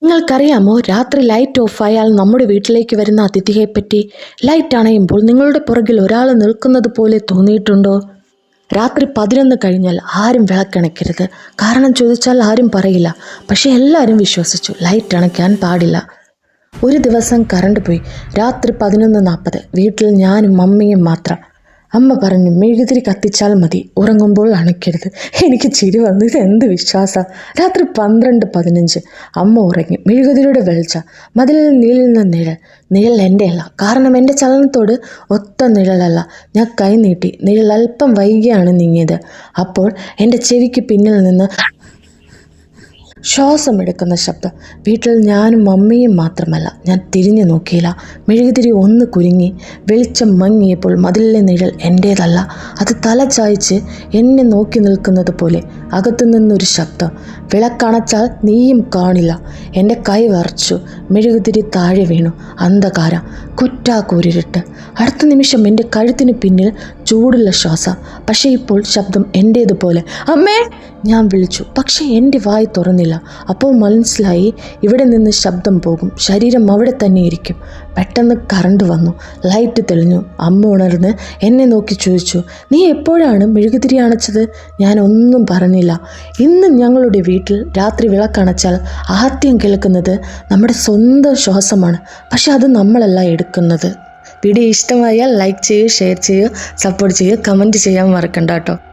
നിങ്ങൾക്കറിയാമോ, രാത്രി ലൈറ്റ് ഓഫായാൽ നമ്മുടെ വീട്ടിലേക്ക് വരുന്ന അതിഥിയെപ്പറ്റി? ലൈറ്റ് അണയുമ്പോൾ നിങ്ങളുടെ പുറകിൽ ഒരാൾ നിൽക്കുന്നത് പോലെ തോന്നിയിട്ടുണ്ടോ? രാത്രി 11 കഴിഞ്ഞാൽ ആരും വിളക്കണയ്ക്കരുത്. കാരണം ചോദിച്ചാൽ ആരും പറയില്ല. പക്ഷെ എല്ലാവരും വിശ്വസിച്ചു ലൈറ്റ് അണയ്ക്കാൻ പാടില്ല. ഒരു ദിവസം കറണ്ട് പോയി. രാത്രി 11:40. വീട്ടിൽ ഞാനും മമ്മിയും മാത്രം. അമ്മ പറഞ്ഞു, മെഴുകുതിരി കത്തിച്ചാൽ മതി, ഉറങ്ങുമ്പോൾ അണയ്ക്കരുത്. എനിക്ക് ചിരി വന്നു. ഇതെന്ത് വിശ്വാസം? രാത്രി 12:15 അമ്മ ഉറങ്ങി. മെഴുകുതിരിയുടെ വെളിച്ചം, മതിലിൽ നീളുന്ന നിഴൽ. നിഴൽ എൻ്റെയല്ല, കാരണം എൻ്റെ ചലനത്തോട് ഒത്ത നിഴലല്ല. ഞാൻ കൈ നീട്ടി. നിഴൽ അല്പം വൈകിയാണ് നീങ്ങിയത്. അപ്പോൾ എൻ്റെ ചെവിക്ക് പിന്നിൽ നിന്ന് ശ്വാസമെടുക്കുന്ന ശബ്ദം. വീട്ടിൽ ഞാനും മമ്മിയും മാത്രമല്ല. ഞാൻ തിരിഞ്ഞു നോക്കിയില്ല. മെഴുകുതിരി ഒന്ന് കുരുങ്ങി. വെളിച്ചം മങ്ങിയപ്പോൾ മതിലിലെ നിഴൽ എൻ്റേതല്ല. അത് തല ചായ്ച്ച് എന്നെ നോക്കി നിൽക്കുന്നത് പോലെ. അകത്തുനിന്നൊരു ശബ്ദം, വിളക്കണച്ചാൽ നീയും കാണില്ല. എൻ്റെ കൈ വിറച്ചു. മെഴുകുതിരി താഴെ വീണു. അന്ധകാരം, കുറ്റാക്കൂരിട്ട്. അടുത്ത നിമിഷം എൻ്റെ കഴുത്തിന് പിന്നിൽ ചൂടുള്ള ശ്വാസം. പക്ഷേ ഇപ്പോൾ ശബ്ദം എൻ്റേതുപോലെ. അമ്മേ, ഞാൻ വിളിച്ചു. പക്ഷേ എൻ്റെ വായി തുറന്നില്ല. അപ്പോൾ മനസ്സിലായി, ഇവിടെ നിന്ന് ശബ്ദം പോകും, ശരീരം അവിടെ തന്നെ ഇരിക്കും. പെട്ടെന്ന് കറണ്ട് വന്നു. ലൈറ്റ് തെളിഞ്ഞു. അമ്മ ഉണർന്ന് എന്നെ നോക്കി ചോദിച്ചു, നീ എപ്പോഴാണ് മെഴുകുതിരി അണച്ചത്? ഞാൻ ഒന്നും പറഞ്ഞില്ല. ഇന്ന് ഞങ്ങളുടെ വീട്ടിൽ രാത്രി വിളക്കണച്ചാൽ ആദ്യം കേൾക്കുന്നത് നമ്മുടെ സ്വന്തം ശ്വാസമാണ്. പക്ഷെ അത് നമ്മളല്ല എടുക്കുന്നത്. വീഡിയോ ഇഷ്ടമായാൽ ലൈക്ക് ചെയ്യുക, ഷെയർ ചെയ്യുക, സപ്പോർട്ട് ചെയ്യുക, കമൻറ്റ് ചെയ്യാൻ മറക്കണ്ട കേട്ടോ.